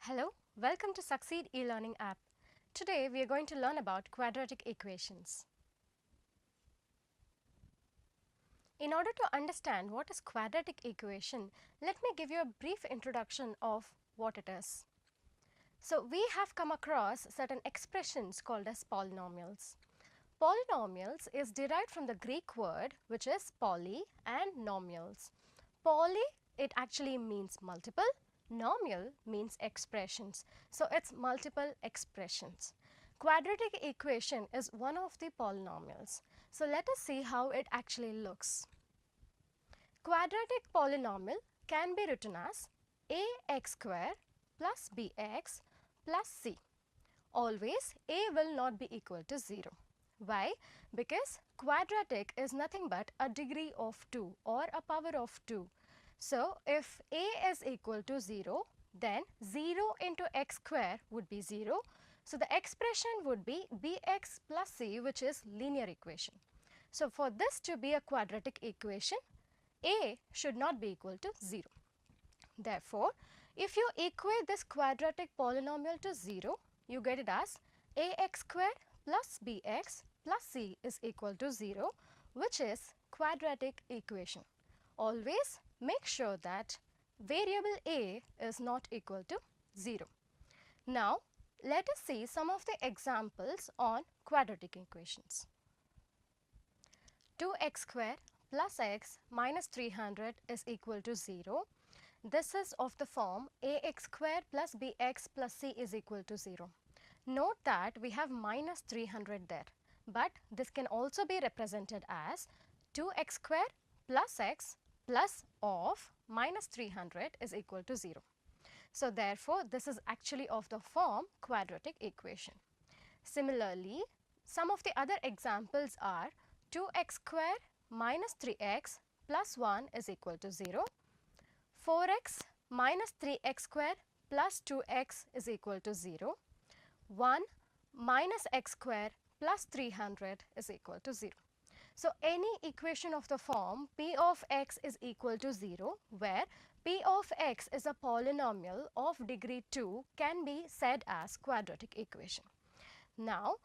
Hello, welcome to Succeed e-learning app. Today we are going to learn about quadratic equations. In order to understand what is quadratic equation, let me give you a brief introduction of what it is. So we have come across certain expressions called as polynomials. Polynomials is derived from the Greek word which is poly and nomials. Poly, it actually means multiple. Nomial means expressions. So it's multiple expressions. Quadratic equation is one of the polynomials. So let us see how it actually looks. Quadratic polynomial can be written as ax square plus bx plus c. Always a will not be equal to 0. Why? Because quadratic is nothing but a degree of 2 or a power of 2. So if a is equal to 0, then 0 into x square would be 0. So the expression would be bx plus c, which is linear equation. So for this to be a quadratic equation, a should not be equal to 0. Therefore, if you equate this quadratic polynomial to 0, you get it as ax square plus bx plus c is equal to 0, which is quadratic equation. Always make sure that variable a is not equal to 0. Now, let us see some of the examples on quadratic equations. 2x square plus x minus 300 is equal to 0. This is of the form ax square plus bx plus c is equal to 0. Note that we have minus 300 there, but this can also be represented as 2x square plus x plus of minus 300 is equal to 0. So therefore, this is actually of the form quadratic equation. Similarly, some of the other examples are 2x square minus 3x plus 1 is equal to 0. 4x minus 3x square plus 2x is equal to 0. 1 minus x square plus 300 is equal to 0. So any equation of the form p of x is equal to 0, where p of x is a polynomial of degree 2, can be said as quadratic equation. Now,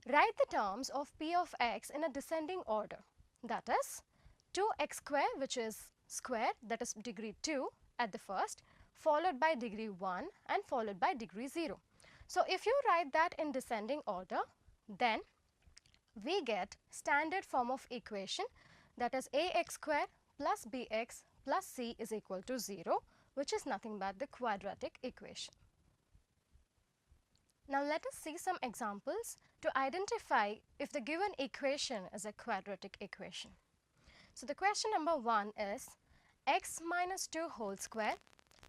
write the terms of p of x in a descending order. That is 2x square, which is square, that is degree 2 at the first, followed by degree 1 and followed by degree 0. So if you write that in descending order, then we get standard form of equation, that is ax square plus bx plus c is equal to 0, which is nothing but the quadratic equation. Now let us see some examples to identify if the given equation is a quadratic equation. So the question number 1 is x minus 2 whole square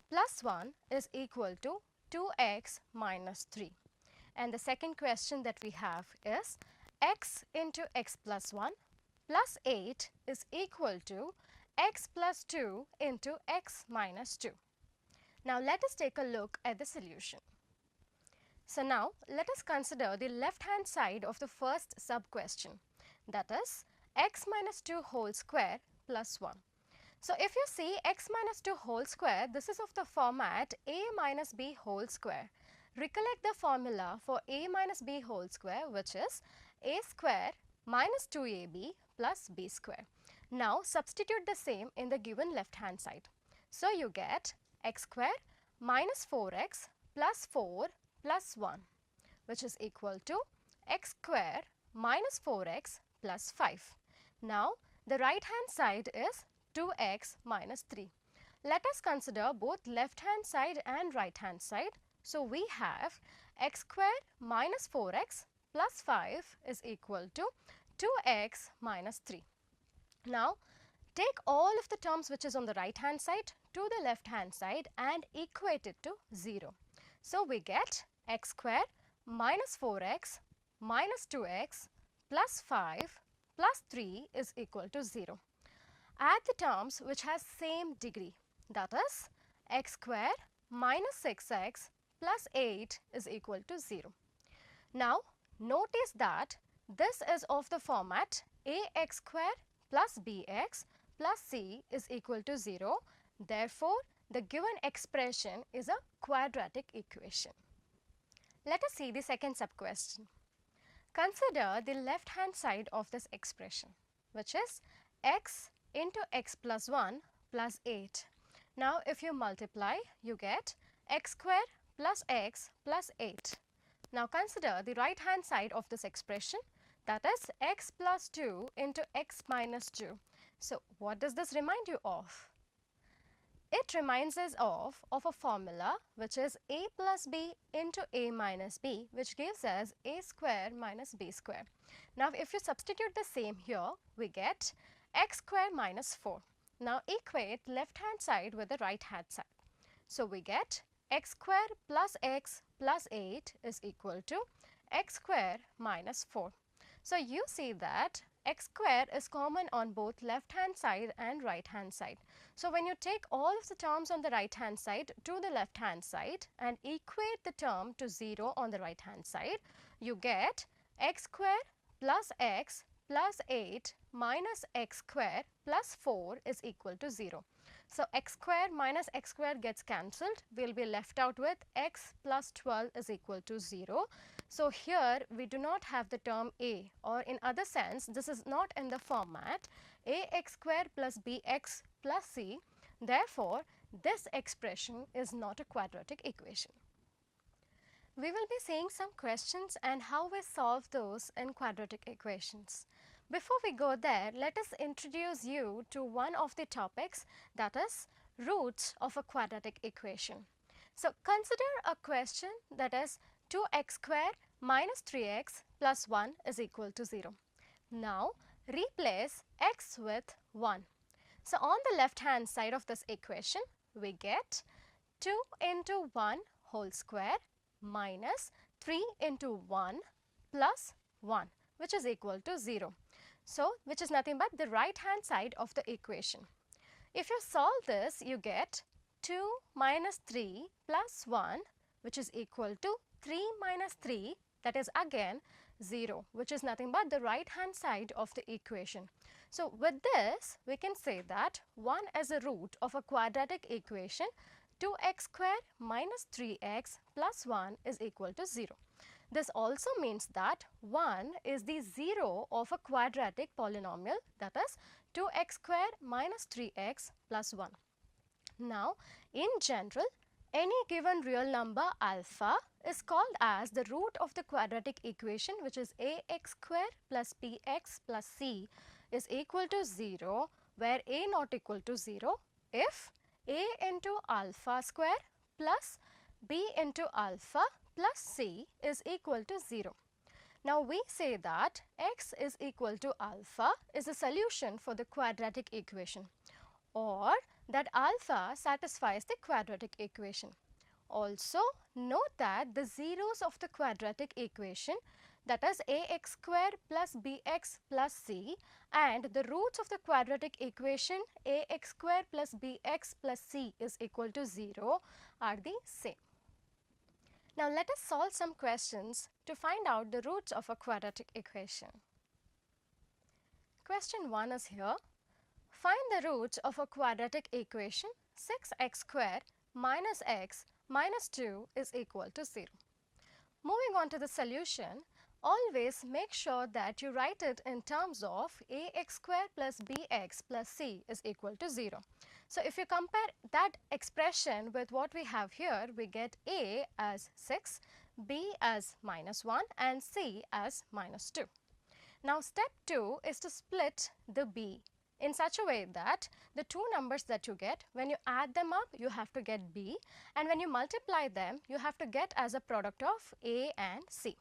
plus 1 is equal to 2x minus 3. And the second question that we have is x into x plus 1 plus 8 is equal to x plus 2 into x minus 2. Now let us take a look at the solution. So now let us consider the left hand side of the first sub question, that is x minus 2 whole square plus 1. So if you see x minus 2 whole square, this is of the format a minus b whole square. Recollect the formula for a minus b whole square, which is a square minus 2ab plus b square. Now substitute the same in the given left hand side. So you get x square minus 4x plus 4 plus 1, which is equal to x square minus 4x plus 5. Now the right hand side is 2x minus 3. Let us consider both left hand side and right hand side. So we have x square minus 4x plus 5 is equal to 2x minus 3. Now take all of the terms which is on the right hand side to the left hand side and equate it to 0. So we get x square minus 4x minus 2x plus 5 plus 3 is equal to 0. Add the terms which has same degree, that is x square minus 6x plus 8 is equal to 0. Now notice that this is of the format ax square plus bx plus c is equal to 0. Therefore, the given expression is a quadratic equation. Let us see the second sub-question. Consider the left-hand side of this expression, which is x into x plus 1 plus 8. Now, if you multiply, you get x square plus x plus 8. Now, consider the right-hand side of this expression, that is x plus 2 into x minus 2. So, what does this remind you of? It reminds us of a formula which is a plus b into a minus b, which gives us a square minus b square. Now, if you substitute the same here, we get x square minus 4. Now, equate left hand side with the right hand side. So, we get x square plus x plus 8 is equal to x square minus 4. So, you see that x square is common on both left hand side and right hand side. So, when you take all of the terms on the right hand side to the left hand side and equate the term to 0 on the right hand side, you get x square plus x plus 8 minus x square plus 4 is equal to 0. So, x square minus x square gets cancelled. We will be left out with x plus 12 is equal to 0. So, here we do not have the term a, or in other sense this is not in the format ax square plus bx plus c. Therefore, this expression is not a quadratic equation. We will be seeing some questions and how we solve those in quadratic equations. Before we go there, let us introduce you to one of the topics, that is roots of a quadratic equation. So, consider a question that is 2x square minus 3x plus 1 is equal to 0. Now, replace x with 1. So, on the left hand side of this equation, we get 2 into 1 whole square minus 3 into 1 plus 1, which is equal to 0. So, which is nothing but the right hand side of the equation. If you solve this, you get 2 minus 3 plus 1, which is equal to 3 minus 3, that is again 0, which is nothing but the right hand side of the equation. So, with this, we can say that 1 is a root of a quadratic equation. 2x square minus 3x plus 1 is equal to 0. This also means that 1 is the 0 of a quadratic polynomial, that is 2x square minus 3x plus 1. Now, in general, any given real number alpha is called as the root of the quadratic equation, which is ax square plus bx plus c is equal to 0, where a not equal to 0 if a into alpha square plus b into alpha plus c is equal to 0. Now, we say that x is equal to alpha is a solution for the quadratic equation, or that alpha satisfies the quadratic equation. Also, note that the zeros of the quadratic equation, that is ax square plus bx plus c, and the roots of the quadratic equation ax square plus bx plus c is equal to 0 are the same. Now, let us solve some questions to find out the roots of a quadratic equation. Question 1 is here. Find the roots of a quadratic equation 6x square minus x minus 2 is equal to 0. Moving on to the solution, always make sure that you write it in terms of ax square plus bx plus c is equal to 0. So, if you compare that expression with what we have here, we get a as 6, b as minus 1 and c as minus 2. Now, step 2 is to split the b in such a way that the two numbers that you get, when you add them up, you have to get b, and when you multiply them, you have to get as a product of a and c.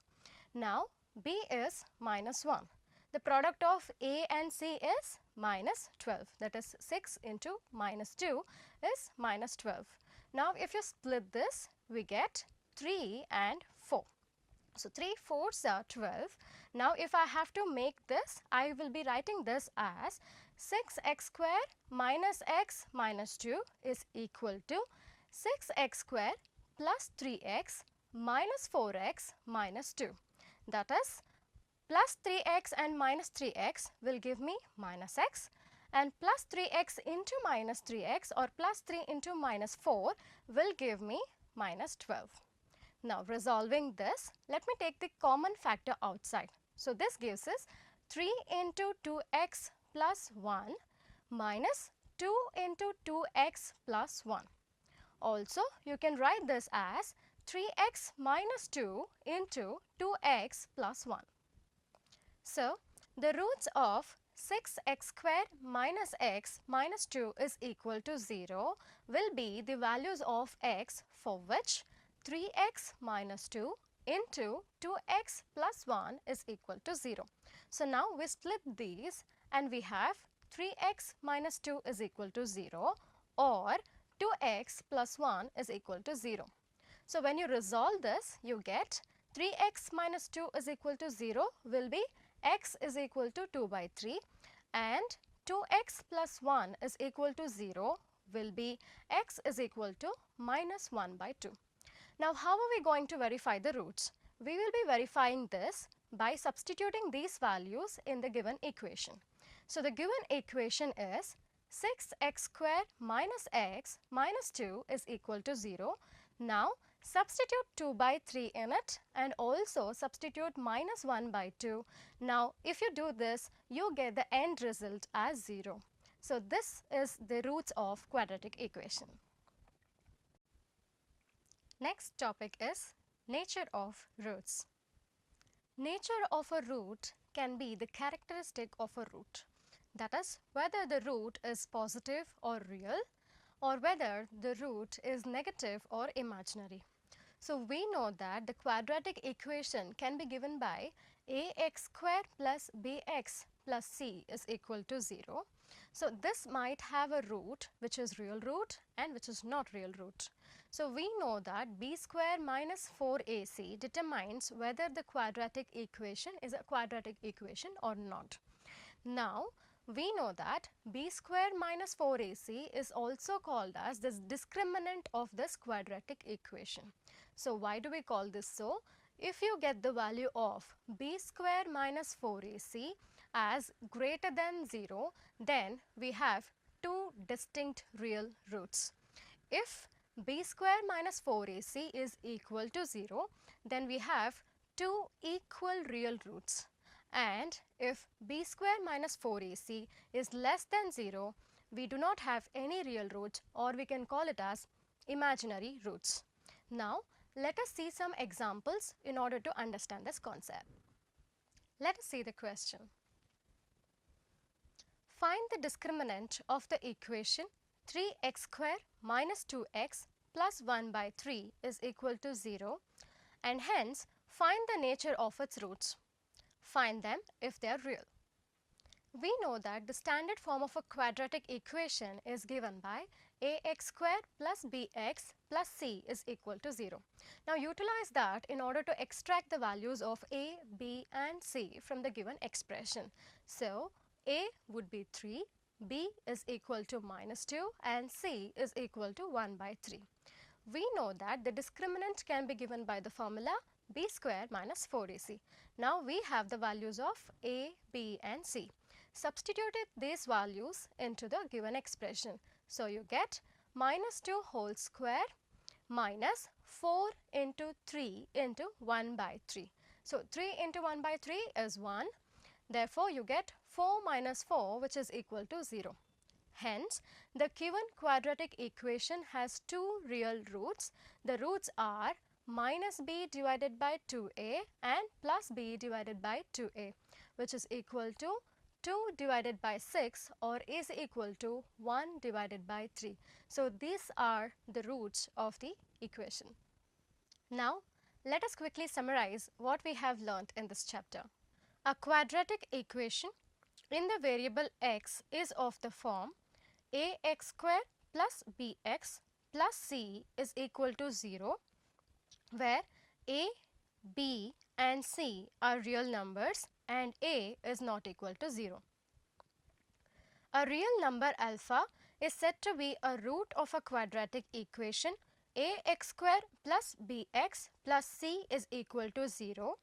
Now, b is minus 1. The product of a and c is minus 12, that is 6 into minus 2 is minus 12. Now, if you split this, we get 3 and 4. So, 3 4s are 12. Now, if I have to make this, I will be writing this as 6x square minus x minus 2 is equal to 6x square plus 3x minus 4x minus 2. That is plus 3x and minus 3x will give me minus x, and plus 3x into minus 3x or plus 3 into minus 4 will give me minus 12. Now resolving this, let me take the common factor outside. So this gives us 3 into 2x plus 1 minus 2 into 2x plus 1. Also, you can write this as 3x minus 2 into 2x plus 1. So, the roots of 6x squared minus x minus 2 is equal to 0 will be the values of x for which 3x minus 2 into 2x plus 1 is equal to 0. So, now we split these and we have 3x minus 2 is equal to 0 or 2x plus 1 is equal to 0. So, when you resolve this, you get 3x minus 2 is equal to 0 will be x is equal to 2 by 3 and 2x plus 1 is equal to 0 will be x is equal to minus 1 by 2. Now, how are we going to verify the roots? We will be verifying this by substituting these values in the given equation. So, the given equation is 6x squared minus x minus 2 is equal to 0. Now, substitute 2 by 3 in it and also substitute minus 1 by 2. Now, if you do this, you get the end result as 0. So, this is the roots of quadratic equation. Next topic is nature of roots. Nature of a root can be the characteristic of a root. That is, whether the root is positive or real or whether the root is negative or imaginary. So, we know that the quadratic equation can be given by ax squared plus bx plus c is equal to 0. So, this might have a root which is real root and which is not real root. So, we know that b square minus 4ac determines whether the quadratic equation is a quadratic equation or not. Now, we know that b square minus 4ac is also called as the discriminant of this quadratic equation. So, why do we call this so? If you get the value of b square minus 4ac as greater than 0, then we have two distinct real roots. If b square minus 4ac is equal to 0, then we have two equal real roots. And if b square minus 4ac is less than 0, we do not have any real roots or we can call it as imaginary roots. Now, let us see some examples in order to understand this concept. Let us see the question. Find the discriminant of the equation 3x square minus 2x plus 1 by 3 is equal to 0 and hence find the nature of its roots. Find them if they are real. We know that the standard form of a quadratic equation is given by ax squared plus bx plus c is equal to 0. Now, utilize that in order to extract the values of a, b and c from the given expression. So, a would be 3, b is equal to minus 2 and c is equal to 1 by 3. We know that the discriminant can be given by the formula b squared minus 4ac. Now, we have the values of a, b and c. Substituted these values into the given expression. So, you get minus 2 whole square minus 4 into 3 into 1 by 3. So, 3 into 1 by 3 is 1. Therefore, you get 4 minus 4 which is equal to 0. Hence, the given quadratic equation has two real roots. The roots are minus b divided by 2a and plus b divided by 2a, which is equal to 2 divided by 6 or is equal to 1 divided by 3. So, these are the roots of the equation. Now, let us quickly summarize what we have learnt in this chapter. A quadratic equation in the variable x is of the form ax squared plus bx plus c is equal to 0, where a, b and c are real numbers and a is not equal to 0. A real number alpha is said to be a root of a quadratic equation ax squared plus bx plus c is equal to 0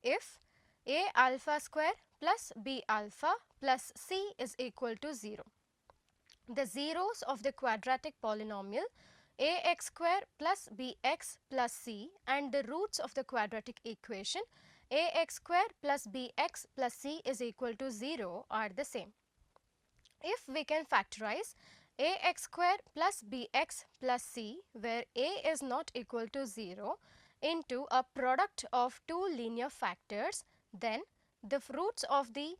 if a alpha square plus b alpha plus c is equal to 0. The zeros of the quadratic polynomial ax square plus bx plus c and the roots of the quadratic equation ax square plus bx plus c is equal to 0 are the same. If we can factorize ax square plus bx plus c, where a is not equal to 0, into a product of two linear factors, then the roots of the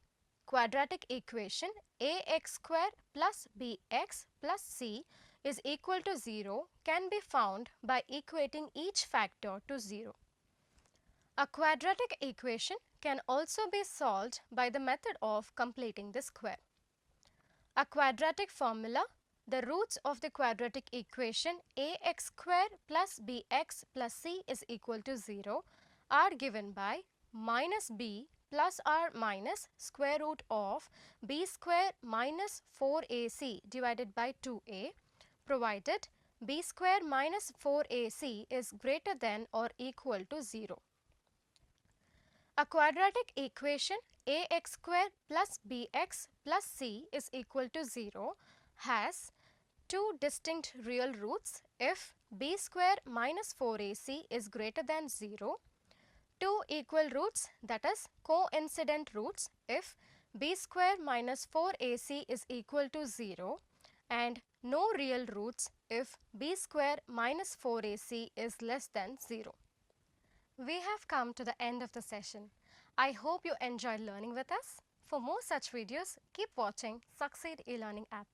quadratic equation ax square plus bx plus c is equal to 0 can be found by equating each factor to 0. A quadratic equation can also be solved by the method of completing the square. A quadratic formula: the roots of the quadratic equation ax square plus bx plus c is equal to 0 are given by minus b plus or minus square root of b square minus 4ac divided by 2a, provided b square minus 4ac is greater than or equal to 0. A quadratic equation ax square plus bx plus c is equal to 0 has two distinct real roots if b square minus 4ac is greater than 0, two equal roots, that is coincident roots, if b square minus 4ac is equal to 0, and no real roots if b square minus 4ac is less than 0. We have come to the end of the session. I hope you enjoyed learning with us. For more such videos, keep watching Succeed e-Learning app.